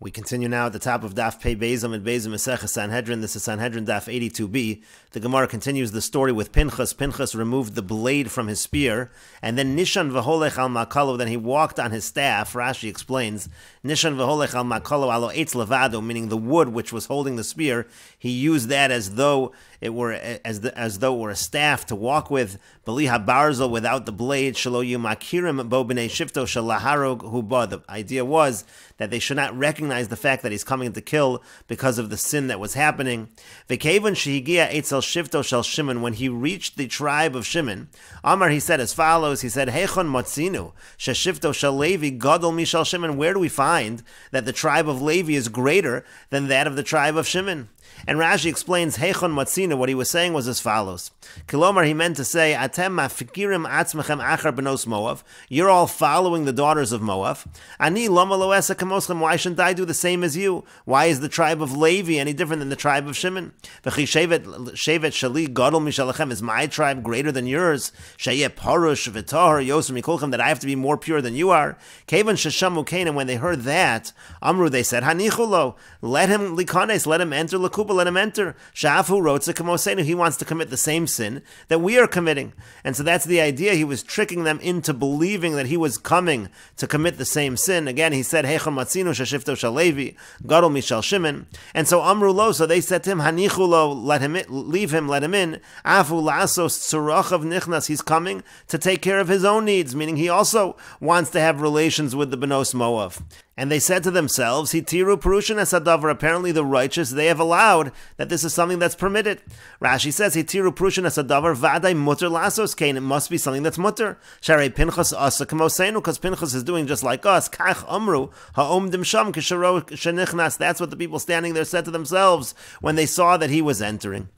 We continue now at the top of Daf Pei Bezim and Bezim Mesechet Sanhedrin. This is Sanhedrin Daf 82b. The Gemara continues the story with Pinchas. Pinchas removed the blade from his spear, and then Nishan v'holech al makalo. Then he walked on his staff. Rashi explains Nishan v'holech al makalo alo eitz levado, meaning the wood which was holding the spear. He used that as though it were a staff to walk with. Beliha barzel, without the blade. Shelo yumakirim bo b'nei shifto shalaharog huba. The idea was that they should not recognize the fact that he's coming to kill because of the sin that was happening. V'kevon shehigia etzel shifto shel Shimon, when he reached the tribe of Shimon, Amar, he said as follows, he said, Heichon motzinu sheshifto shel Levi gadol mishal Shimon. Where do we find that the tribe of Levi is greater than that of the tribe of Shimon? And Rashi explains, Heichon Matzina, what he was saying was as follows. Kilomar, he meant to say, Atem mafikirim atzmechem achar benos Moav. You're all following the daughters of Moav. Ani loma loesa kamoschem. Why shouldn't I do the same as you? Why is the tribe of Levi any different than the tribe of Shimon? V'chi shevet shali gadol mishalachem. Is my tribe greater than yours? Sheyeh parush v'tahar yosem mikulchem, that I have to be more pure than you are? Kevan sheshamu kain. And when they heard that, Amru, they said, Hanichulo, let him likanes, let him enter lakuba, let him enter. Shafu rotza kamosenu. He wants to commit the same sin that we are committing. And so that's the idea. He was tricking them into believing that he was coming to commit the same sin. Again, he said, Heichon matzinu sheshifto shel Levi, gadol mishal Shimon. And so Amru lo, so they said to him, Hanichu lo, let him in, leave him, let him in. Afu lasos tzurachav nichnas. He's coming to take care of his own needs, meaning he also wants to have relations with the Benos Moav. And they said to themselves, Hitiru Purushan Asadavar, apparently the righteous, they have allowed that this is something that's permitted. Rashi says, Hitiru Purushan Asadavar, Vadai Mutter Lasos Kain, it must be something that's mutter. Sharei Pinchas Asa Kamosenu, because Pinchas is doing just like us. Kach Amru, Ha'om Dimsham Kisharo Shenichnas. That's what the people standing there said to themselves when they saw that he was entering.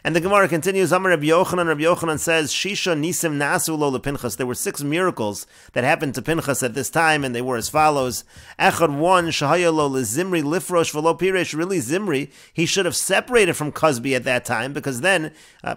And the Gemara continues, Amar Rabbi Yochanan says, Shisha Nisim Nasu Lo LePinchas. There were 6 miracles that happened to Pinchas at this time, and they were as follows. Echad 1, Shahaya Lo LeZimri Lifrosh V'lo Piresh. Really, Zimri, he should have separated from Cosby at that time, because then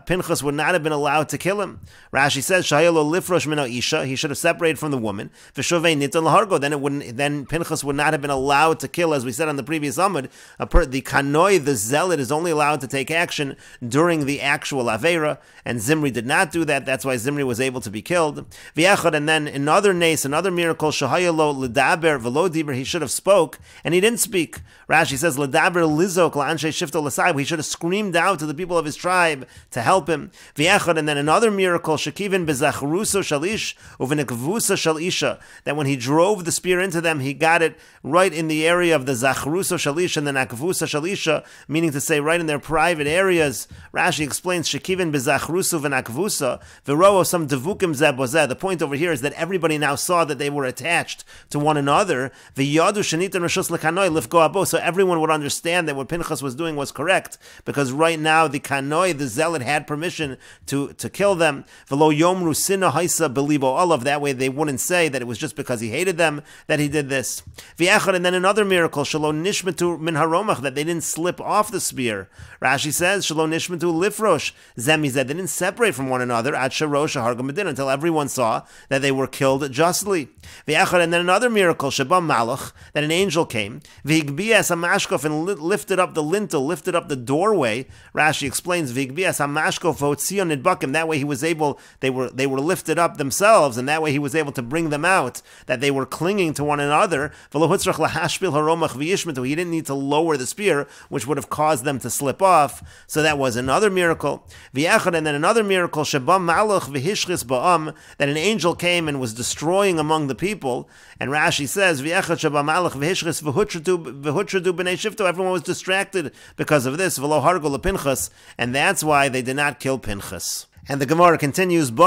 Pinchas would not have been allowed to kill him. Rashi says, Shahaya Lo Lifrosh Mino Isha. He should have separated from the woman. V'shovei Nitan Lahargo. Then Pinchas would not have been allowed to kill, as we said on the previous Amud. The Kanoi, the zealot, is only allowed to take action during the actual Aveira, and Zimri did not do that. That's why Zimri was able to be killed. V'yachad, and then another miracle, Shahayalo L'daber V'lo Diber, he should have spoke, and he didn't speak. Rashi says, L'daber Lizok L'anshe Shifto L'sai, he should have screamed out to the people of his tribe to help him. V'yachad, and then another miracle, Shekivin B'zachruso Shalish Uvinekvusa Shalisha, that when he drove the spear into them, he got it right in the area of the Zachruso Shalish and the Nakvusa Shalisha, meaning to say right in their private areas. Rashi explains, Shekivin B'zachrusu v'nakvusa v'ro'o some devukim zebozeh. The point over here is that everybody now saw that they were attached to one another. V'yadu shenitan rishus l'kanoi lifgo abo. So everyone would understand that what Pinchas was doing was correct, because right now the kanoi, the zealot, had permission to kill them. V'lo yomru sina haisa belibo. All of that way they wouldn't say that it was just because he hated them that he did this. V'yachad, and then another miracle, shelo nishmetu min haromach, that they didn't slip off the spear. Rashi says, shelo nishmetu lifrosh zemized, they didn't separate from one another at sharosh hargamadin, until everyone saw that they were killed justly. V'yachad, and then another miracle, shabam malach, that an angel came, v'higbias hamashkof, and lifted up the lintel, lifted up the doorway. Rashi explains, v'higbias hamashkof v'otzion nidbakim, that way he was able, they were lifted up themselves, and that way he was able to bring them out, that they were clinging to one another. V'lohutzrach lahashpil haromach v'yishmetu, he didn't need to lower the spear, which would have caused them to slip off. So that was another miracle. V'yachad, and then another miracle, Shabam Malach v'hishchis ba'am, that an angel came and was destroying among the people. And Rashi says, V'yachad Shabam Malach v'hishchis v'hutradu b'nei shifto, everyone was distracted because of this, v'lo hargo l'Pinchas, and that's why they did not kill Pinchas. And the Gemara continues, then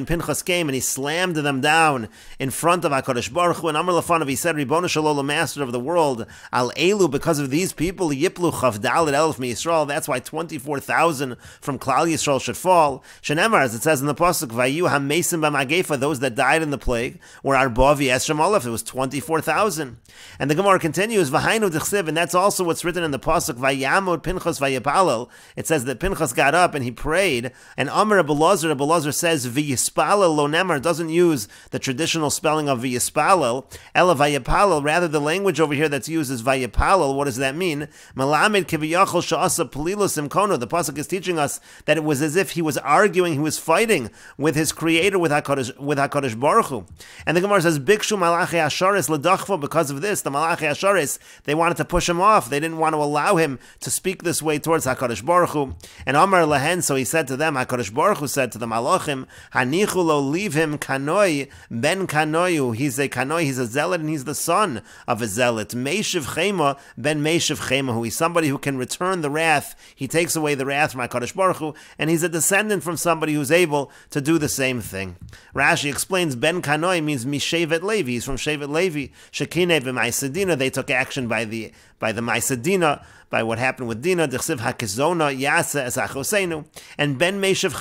Pinchas came and he slammed them down in front of HaKadosh Baruch Hu, and Amar Lefanav, he said, Ribono Shel Olam, Master of the world, Al Elu, because of these people, Yiplu Chavdal Elf Mi Yisrael, that's why 24,000 from Klal Yisrael should fall. Shenemar, as it says in the Pasuk, Vayu HaMesim B'Magefa, those that died in the plague, were Arba V'Yeshem Olaf, it was 24,000. And the Gemara continues, V'hainu D'chsiv, and that's also what's written in the Pasuk, Vayamod Pinchas Vayipalel, it says that Pinchas got up and he prayed. And Amar Abelazar says v'yispalel lo nemar, doesn't use the traditional spelling of v'yispalel, ela vayipalel. Rather, the language over here that's used is vayipalel. What does that mean? Malamed kiviyachol sha'asa pelilus imkono. The pasuk is teaching us that it was as if he was arguing, he was fighting with his creator, with HaKadosh Baruch Hu. And the Gemara says, Bikshu malachi asharis ledachvo. Because of this, the malachi asharis, they wanted to push him off. They didn't want to allow him to speak this way towards HaKadosh Baruch Hu. And Amar lehen, so he said to them, HaKadosh Baruch Hu said to the malachim, Hanichu lo, leave him kanoi, ben kanoyu. He's a kanoi, he's a zealot, and he's the son of a zealot. Meishiv chema, ben meishiv chema. He's somebody who can return the wrath. He takes away the wrath from HaKadosh Baruch Hu, and he's a descendant from somebody who's able to do the same thing. Rashi explains Ben Kanoi means Mishevet Levi. He's from Shevet Levi. Shekine b'Maisadina. They took action by the Maisadina, by what happened with Dina. Dechsiv hakizona yasa es achosenu. And Ben Meshev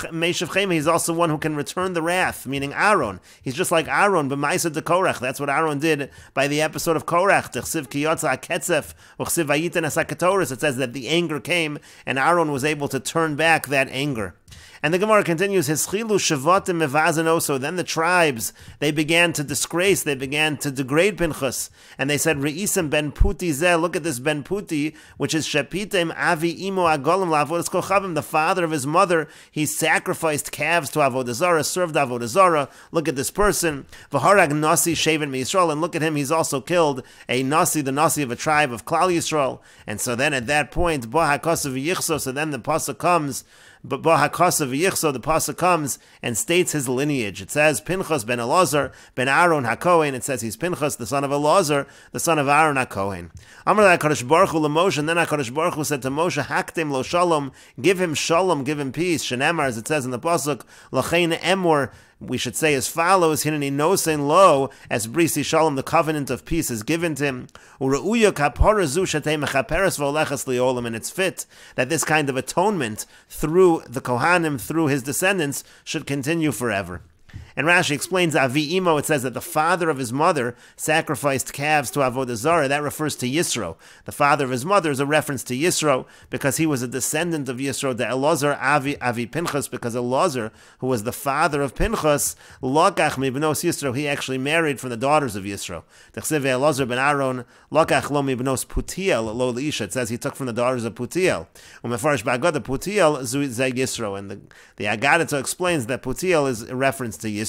Chema, he's also one who can return the wrath, meaning Aaron. He's just like Aaron, b'Maisad de Korach. That's what Aaron did by the episode of Korach. Dechsiv kiyotza haketzef uchsiv hayiten es hakatoris. It says that the anger came, and Aaron was able to turn back that anger. And the Gemara continues, Hischilu shavatim mevazanoso. Then the tribes, they began to disgrace, they began to degrade Pinchas. And they said, Re'isim ben Puti zeh, look at this ben Puti, which is Shapitem avi imo agolim la'avodas kochavim, the father of his mother. He sacrificed calves to Avodah Zarah, served Avodah Zarah. Look at this person. V'harag nasi shevet miYisrael, and look at him, he's also killed a nasi, the nasi of a tribe of Klal Yisrael. And so then at that point, bo hakasav yichso, so then the pasuk comes, but the pasuk comes and states his lineage. It says Pinchas ben Elazar ben Aaron HaKohen. It says he's Pinchas, the son of Elazar, the son of Aaron HaKohen. Amar HaKadosh Baruch Hu LaMoshe, and then HaKadosh Baruch Hu said to Moshe, Haktem lo shalom, give him shalom, give him peace. Shenemar, as it says in the pasuk, Lachein emor, we should say as follows, Hineni nosein lo, as brisi shalom, the covenant of peace is given to him. Ureuya kapara zu shatei mechaperes v'olechas liolam, and it's fit that this kind of atonement through the Kohanim, through his descendants, should continue forever. And Rashi explains, Avi Imo, it says that the father of his mother sacrificed calves to Avodah Zarah. That refers to Yisro. The father of his mother is a reference to Yisro because he was a descendant of Yisro, the Elazar Avi Pinchas, because Elazar, who was the father of Pinchas, Lokach mibnos Yisro, he actually married from the daughters of Yisro. Dechsev Elazar ben Aaron, Lokach lo mibnos Putiel lo leisha. It says he took from the daughters of Putiel. Umefarish ba'agada Putiel ze Yisro. And the Agadah explains that Putiel is a reference to Yisro.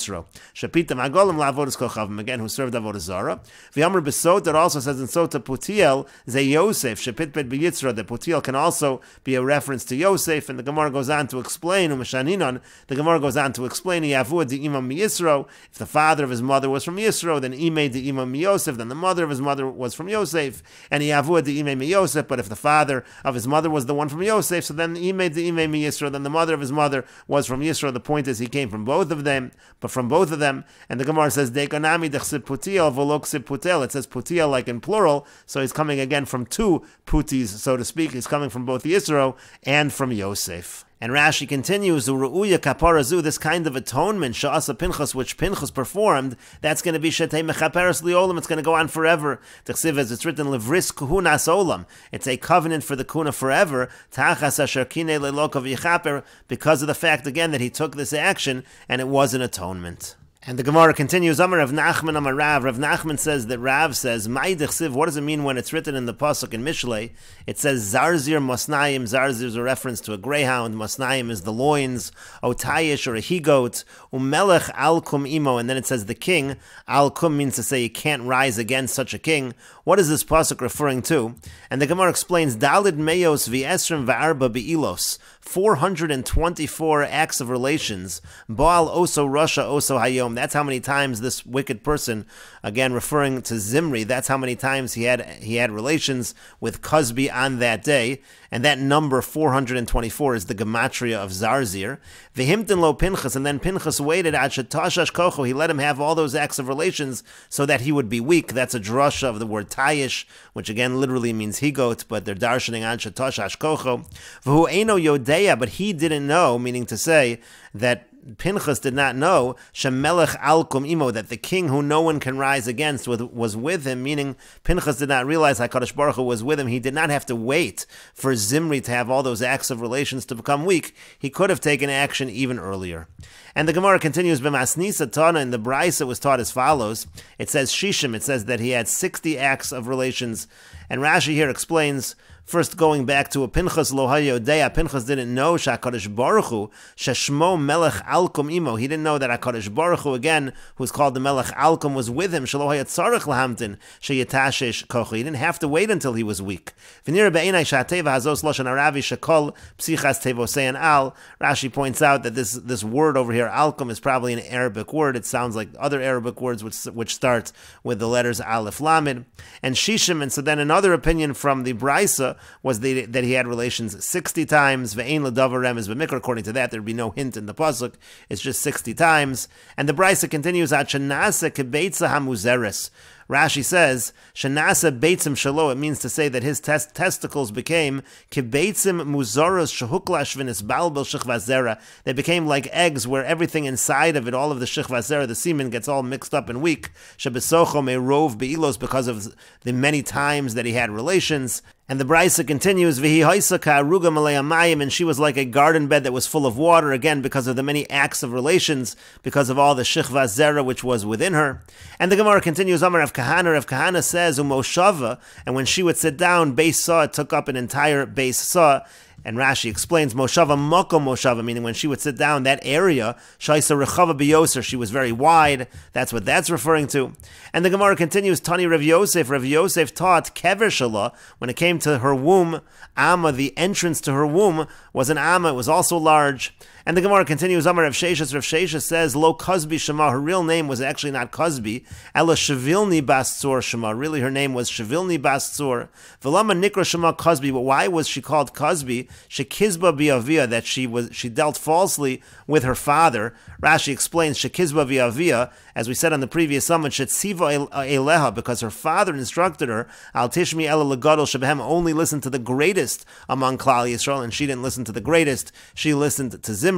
Shapitam agolim la'avodas kochavim, again, who served Avodah Zarah. V'yamar b'sot, it also says in Sota Putiel ze Yosef shapitbet b'yitzra, that Putiel can also be a reference to Yosef. And the Gemara goes on to explain, Umeshaninon, the Gemara goes on to explain, Yavua di imam Yisro, if the father of his mother was from Yisro, then Imei di imam Yosef, then the mother of his mother was from Yosef, and Yavua di imei Yosef, but if the father of his mother was the one from Yosef, so then Imei di imei Yisro, then the mother of his mother was from Yisro. The point is he came from both of them, but from both of them. And the Gemara says, Dekonami dechsib Putiel v'loksib Putel. It says Putiel like in plural, so he's coming again from two Putis, so to speak. He's coming from both Yisro and from Yosef. And Rashi continues, Uru'uya kaparazu, this kind of atonement, Sha'asa Pinchas, which Pinchas performed, that's going to be Shetei Mechaperes Liolam, it's going to go on forever. T'chsiv, as it's written, Livris Kuhunas Olam, it's a covenant for the Kuna forever, Ta'achas Asher Kinei Lelokav Yichaper, because of the fact, again, that he took this action, and it was an atonement. And the Gemara continues, Amar Rav Nachman Amar Rav. Rav Nachman says that Rav says, Mai dechsiv, what does it mean when it's written in the Pasuk in Mishlei? It says, Zarzir Mosnaim. Zarzir is a reference to a greyhound. Mosnaim is the loins. Otayish, or a he-goat. Umelech al-kum imo. And then it says the king. Al-kum means to say you can't rise against such a king. What is this Pasuk referring to? And the Gemara explains, Dalid meyos v'esrim v'arba be'ilos. 424 acts of relations. Baal oso Rasha oso hayom. That's how many times this wicked person, again referring to Zimri, that's how many times he had relations with Cosby on that day. And that number 424 is the gematria of Zarzir. V'himtin lo Pinchas, and then Pinchas waited ad shetashash kocho. He let him have all those acts of relations so that he would be weak. That's a drasha of the word tayish, which again literally means he-goat, but they're darshaning ad shetashash kocho. V'hu eino yodea, but he didn't know, meaning to say that Pinchas did not know shemelech alkum imo, that the king who no one can rise against was with him, meaning Pinchas did not realize HaKadosh Baruch Hu was with him. He did not have to wait for Zimri to have all those acts of relations to become weak. He could have taken action even earlier. And the Gemara continues, B'masnisa Tana, in the Braisa it was taught as follows. It says Shishim, it says that he had 60 acts of relations. And Rashi here explains, first going back to a Pinchas lo hayodea, Pinchas didn't know HaKadosh Baruch Hu, sheshmo melech alkum imo. He didn't know that HaKadosh Baruch Hu, again, who's called the melech alkum, was with him. Shelo hayatzarech lahamtin sheyetashesh kochi. He didn't have to wait until he was weak. V'nira be'enai shateva hazos loshan aravi shekol psichas tevosein al. Rashi points out that this word over here, alkum, is probably an Arabic word. It sounds like other Arabic words which start with the letters aleph lamed. And shishim, and so then another opinion from the Braisa was that he had relations 60 times. Ve'ein l'davar remez b'mikra. According to that, there'd be no hint in the pasuk. It's just 60 times. And the Braisa continues, Ad shenasa kebeitza hamuzeres. Rashi says, Shenasa beitzim shalo, it means to say that his testicles became kibeitzim muzaros shehuklash v'nisbalbel shechvazera. They became like eggs where everything inside of it, all of the shechvazera, the semen, gets all mixed up and weak. Shebesocho merov beilos, because of the many times that he had relations. And the Braisa continues, V'hi haisa ka'aruga malei amayim, and she was like a garden bed that was full of water, again, because of the many acts of relations, because of all the shechva zera which was within her. And the Gemara continues, Amar Rav Kahana says, Umoshava, and when she would sit down, Beis Saw, it took up an entire Beis Saw. And Rashi explains, Moshava Moko Moshava, meaning when she would sit down, that area, Shaisa Rechava Biyoser, she was very wide. That's what that's referring to. And the Gemara continues, Tani Rav Yosef taught Kever Shala, when it came to her womb, Amma, the entrance to her womb, was an Amma, it was also large. And the Gemara continues, Amar Rav Sheshes says, Lo Kozbi Shema, her real name was actually not Kozbi, Ela Shavilni Bas Tzur Shema, really her name was Shavilni Bas Tzur, Velama Nikra Shema Kozbi, but why was she called Kozbi? Shekizba Biavia, that she dealt falsely with her father. Rashi explains, Shekizba Biavia, as we said on the previous summit, Shetziva Eleha, because her father instructed her, Al Tishmi Ela Legadol Shebehem, only listen to the greatest among Klal Yisrael, and she didn't listen to the greatest, she listened to Zimri.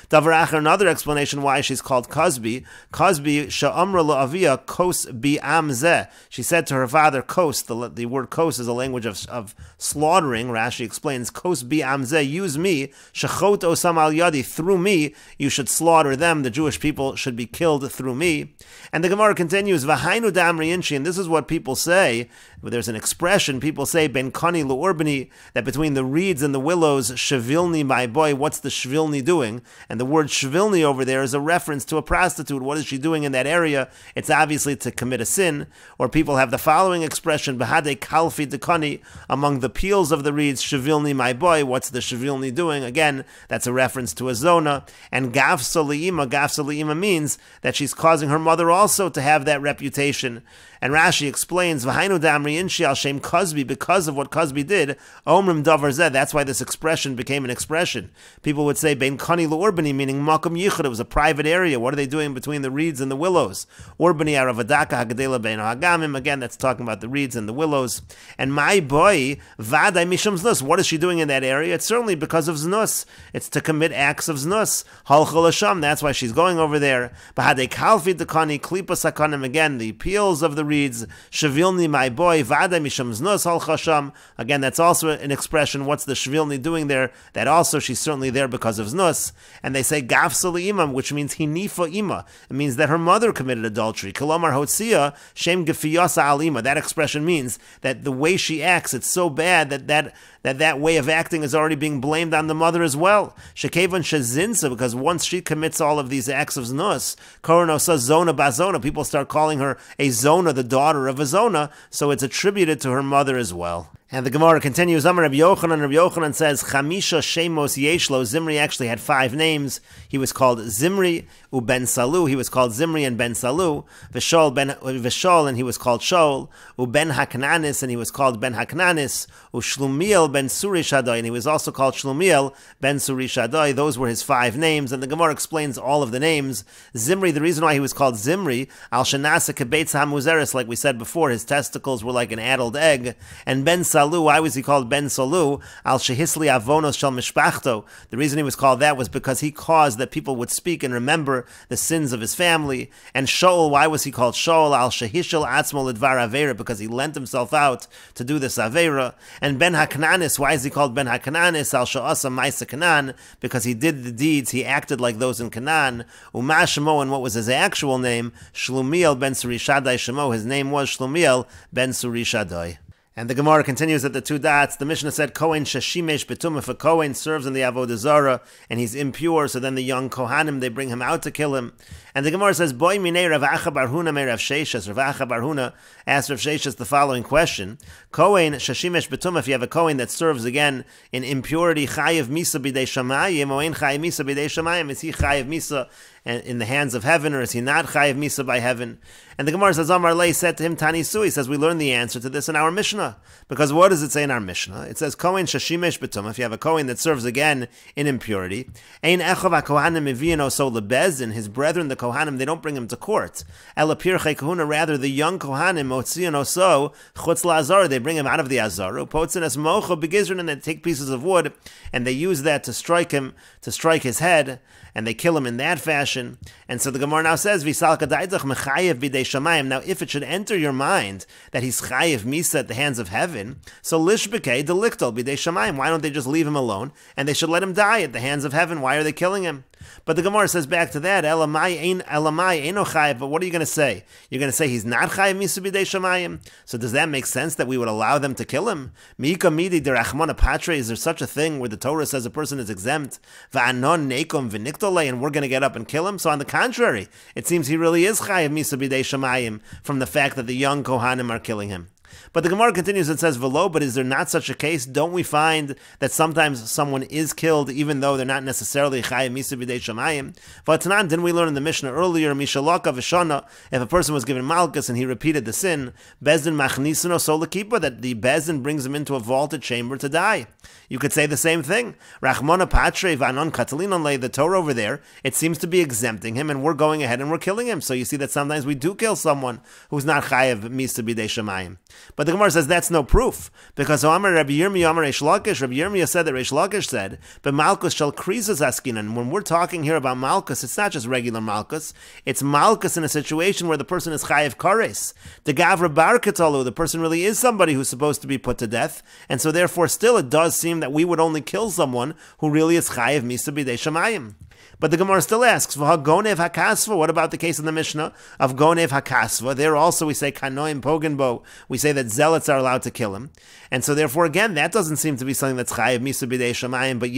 Davar Acher, another explanation why she's called Kozbi, Sha'amra La'avia Kos Bi'am Zeh, she said to her father, Kos, the word Kos is a language of slaughtering. Rashi explains, Kos Bi'am Zeh, use me, Shechot Osam Al Yadi, through me, you should slaughter them, the Jewish people should be killed through me. And the Gemara continues, V'hainu damri inshi, and this is what people say, there's an expression, people say, Ben Kani L'Urbani, that between the reeds and the willows, Shavilni, my boy, what's the Shvilni doing? And the word Shvilni over there is a reference to a prostitute. What is she doing in that area? It's obviously to commit a sin. Or people have the following expression, Bahade Kalfi Dekani, among the peels of the reeds, Shavilni, my boy, what's the Shavilni doing? Again, that's a reference to a zona. And Gaf Saliima means that she's causing her mother also to have that reputation. And Rashi explains, V'hainu damri inshi al shem Kozbi, because of what Kozbi did, Omrim davar zeh, that's why this expression became an expression. People would say, Ben Kani L'Urbani, meaning Makom Yichud, it was a private area. What are they doing between the reeds and the willows? Urbani Aravadaka Hagadela Ben Hagamim, again, that's talking about the reeds and the willows. And my boy, Vadai Misham Znus, what is she doing in that area? It's certainly because of Znus. It's to commit acts of Znus. Halchol Hasham, that's why she's going over there. Bahade Kalfi Dekani, Klipa Sakanim, again, the peels of the reads, Shavilni, my boy, Vada Misham Znus Hal Chasham. Again, that's also an expression. What's the Shavilni doing there? That also she's certainly there because of Znus. And they say Gafsali Imam, which means Hinifa Ima. It means that her mother committed adultery. Kalamar Hotzia Shem Gefiyasa Alima. That expression means that the way she acts, it's so bad that way of acting is already being blamed on the mother as well. Shekevan Shezinsa, because once she commits all of these acts of Znus, Koronosa Zona Bazona, people start calling her a Zona, the daughter of a Zona, so it's attributed to her mother as well. And the Gemara continues, Amar Rabbi Yochanan says, Chamisha Shemos Yeshlo, Zimri actually had 5 names. He was called Zimri, Ben Salu, he was called Zimri and Ben Salu, Vishol, and he was called Shol, Ben Haknanis, and he was called Ben Haknanis, Shlumiel Ben Suri Shaddai, and he was also called Shlumiel Ben Suri Shaddai. Those were his 5 names, and the Gemara explains all of the names. Zimri, the reason why he was called Zimri, Al Shanasa Kebetz HaMuzeres, like we said before, his testicles were like an addled egg, and Ben Salu, Salu, why was he called Ben Salu? Al Shehisli Avonos Shel Mishpachto. The reason he was called that was because he caused that people would speak and remember the sins of his family. And Shaul, why was he called Shaul? Al Shehishel Atzmo Lidvar Avera, because he lent himself out to do this Avera. And Ben HaKananis, why is he called Ben HaKananis? Al Sha'asa Maisa Kanan, because he did the deeds, he acted like those in Canaan. Uma Shemo, and what was his actual name? Shlumiel Ben Surishadai Shemo. His name was Shlumiel Ben Surishadai. And the Gemara continues at the two dots. The Mishnah said, Kohen Shashimesh Betum, if a Kohen serves in the Avodah Zarah and he's impure, so then the young Kohanim, they bring him out to kill him. And the Gemara says, Boy minei Rav Acha bar Huna me Rav Sheshas. Rav Acha bar Huna asked Rav Sheshas the following question. Kohen Shashimesh Betum, if you have a Kohen that serves again in impurity, Chayiv Misa Bidei Shamayim, or Ein Chayiv Misa Bidei Shamayim, is he Chayiv Misa in the hands of heaven, or is he not Chayiv Misa by heaven? And the Gemara says, Amar Lei said to him, Tanisu, he says, we learn the answer to this in our Mishnah. Because what does it say in our Mishnah? It says, Kohen Shashimesh Betum, if you have a Kohen that serves again in impurity, Ein Echov HaKohanim Miviyano So Lebezin, his brethren, the Kohanim, they don't bring him to court. Ela Pirchei Kahuna, rather the young Kohanim, Motziano So, Chutz LaAzar, they bring him out of the Azar, Upotzin Es Mocho Begizrin, and they take pieces of wood, and they use that to strike him, to strike his head, and they kill him in that fashion. And so the Gemara now says, Visal Kadaitach Mechayev Bidei Shamayim. Now, if it should enter your mind that he's Chayev Misa at the hands of heaven, so Lishbekei Deliktal Bidei Shamayim. Why don't they just leave him alone, and they should let him die at the hands of heaven? Why are they killing him? But the Gemara says back to that, Elamai Eino Chayev, but what are you going to say? You're going to say he's not Chayev Misa Bidei Shamayim? So does that make sense that we would allow them to kill him? Mika Midi Derachmona Patre, is there such a thing where the Torah says a person is exempt? Va'anon Nekom V'niktole, and we're going to get up and kill him? So on the contrary, it seems he really is Chayev Misa Bidei Shamayim from the fact that the young Kohanim are killing him. But the Gemara continues and says, Velo, but is there not such a case? Don't we find that sometimes someone is killed even though they're not necessarily Chayev Misa B'dei Shamayim? V'atanan, didn't we learn in the Mishnah earlier, Mishalaka V'shana, if a person was given Malchus and he repeated the sin, Bezdin Machnisino Solakipa, that the Bezdin brings him into a vaulted chamber to die. You could say the same thing. Rachmona Patre V'anon Katalinon lay the Torah over there, it seems to be exempting him, and we're going ahead and we're killing him. So you see that sometimes we do kill someone who's not Chayev Misa B'dei Shamayim. But the Gemara says that's no proof, because Amar Rabbi Yirmiyah Amar Reish Lakish, Rabbi Yirmiyah said that Reish Lakish said, but Malchus shall krizus askinan. When we're talking here about Malchus, it's not just regular Malchus, it's Malchus in a situation where the person is Chayev Kares. The Gavra Bar Katalu, the person really is somebody who's supposed to be put to death, and so therefore still it does seem that we would only kill someone who really is Chayev Misa B'dei Shamayim. But the Gemara still asks, Gonev HaKasva, what about the case in the Mishnah of Gonev HaKasva? There also we say Kanoim Pogenbo, we say that zealots are allowed to kill him. And so therefore again, that doesn't seem to be something that's Chayev Misa B'dei Shamayim, but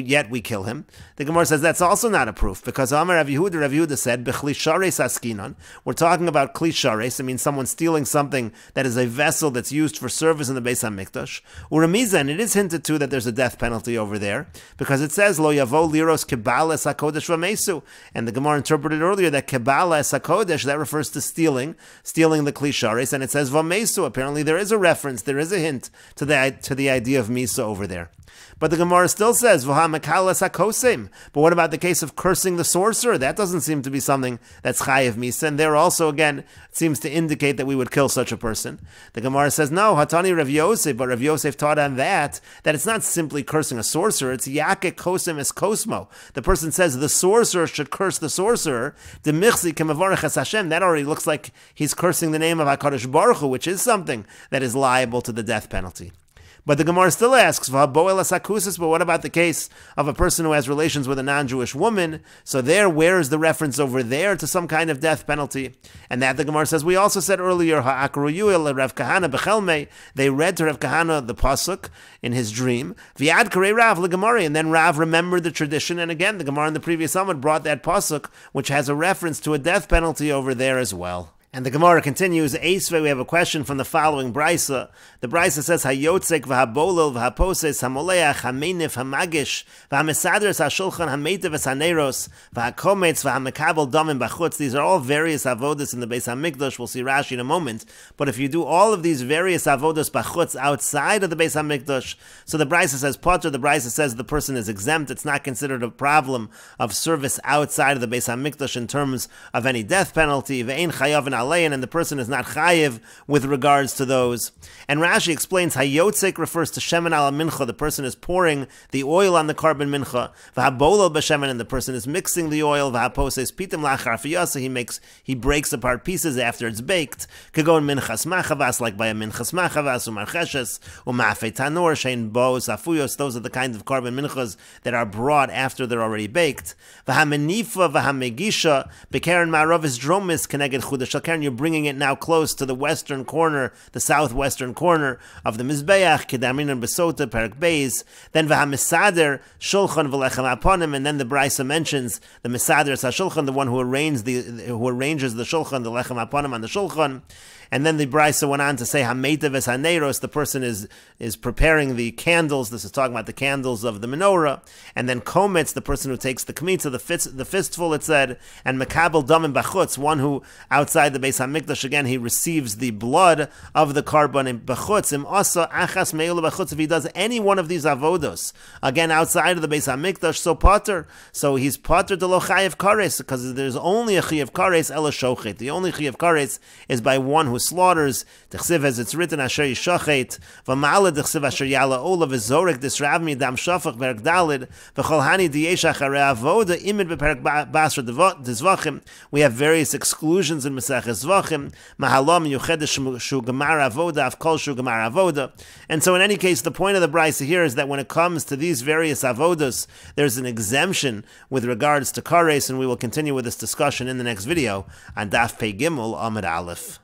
yet we kill him. The Gemara says that's also not a proof, because Amar Rav Yehuda said, B'chli Shares Askinon, we're talking about Kli Shares, I mean someone stealing something that is a vessel that's used for service in the Beis HaMikdash. Uramiza, and it is hinted to that there's a death penalty over there, because it says, Lo Yavo Liros Kibal es HaKodesh Vamesu. And the Gemara interpreted earlier that Kabbalah es HaKodesh, that refers to stealing the Kli Shares, and it says Vamesu. Apparently there is a reference, there is a hint to the idea of Misa over there. But the Gemara still says, V'ha es HaKosim. But what about the case of cursing the sorcerer? That doesn't seem to be something that's Chayev Misa, and there also, again, it seems to indicate that we would kill such a person. The Gemara says, no, Hatani Rav Yosef, but Rav Yosef taught on that it's not simply cursing a sorcerer, it's Yake Kosim es Kosmo. The person says the sorcerer should curse the sorcerer, the Michzi Kemavarech es Hashem, that already looks like he's cursing the name of HaKadosh Baruch Hu, which is something that is liable to the death penalty. But the Gemara still asks, but what about the case of a person who has relations with a non-Jewish woman? So where is the reference over there to some kind of death penalty? And that the Gemara says, we also said earlier, Rav Kahana Bechelme, they read to Rav Kahana the Pasuk in his dream, Viad Karei Rav LeGemari, and then Rav remembered the tradition, and again, the Gemara in the previous Amud brought that Pasuk, which has a reference to a death penalty over there as well. And the Gemara continues, Eisve, we have a question from the following Brisa. The Brisa says, Hayotzek v'habolel v'haposes hamoleach hamenif hamagish v'hamesadres hashulchan hametev v'haneros v'hakometz v'hamekabel damim b'chutz. These are all various avodas in the Beis HaMikdash. We'll see Rashi in a moment. But if you do all of these various avodas b'chutz outside of the Beis HaMikdash, so the Brisa says Potter, the Brisa says the person is exempt. It's not considered a problem of service outside of the Beis HaMikdash in terms of any death penalty. Ve'ein chayav alein, and the person is not chayiv with regards to those. And Rashi explains hayotzek refers to shemen ala mincha. The person is pouring the oil on the carbon mincha. V'habolel b'shemen, and the person is mixing the oil. V'haposes pitim lachar fiyasa. He breaks apart pieces after it's baked. Kagon minchas machavas, like by a minchas machavas umarcheshes umafei tanur shein boos afuyos. Those are the kinds of carbon minchas that are brought after they're already baked. V'hamenifa v'hamegisha bekeren ma'aravis dromis keneged chudash shakern. You're bringing it now close to the western corner, the southwestern corner of the mizbeach. Kedamin and besota perak beis. Then v'hamisader shulchan v'lechem aponim. And then the Brisa mentions the misader sashulchan, the one who arranges the shulchan, the lechem aponim on the shulchan. And then the Brisa went on to say, Hameitav es haneros, the person is preparing the candles. This is talking about the candles of the menorah. And then Kometz, the person who takes the kmitza, the fistful, it said, and Mekabel damim bachutz, one who outside the Beis HaMikdash, again, he receives the blood of the carbon in bachutz. Im asa achas me'ula bachutz, if he does any one of these avodos, again, outside of the Beis HaMikdash, so potter. So he's potter de lo chayev kares, because there's only a chayev kares, ela shochet. The only chayev kares is by one who slaughters. Dechsiv, as it's written, asher yishachet, v'ma'ala dechsiv asher yala ola v'zorek disrav mi dam shafach berak dalid, v'chol hani diyeshach harei avoda imid beperak basra dizvachim. We have various exclusions in Meseches Zvachim, mahalom yuchedesh shu gemar avoda, af kol shu gemar avoda. And so in any case, the point of the Brisa here is that when it comes to these various avodas, there's an exemption with regards to kares, and we will continue with this discussion in the next video on Daf Pei Gimel Amud Aleph.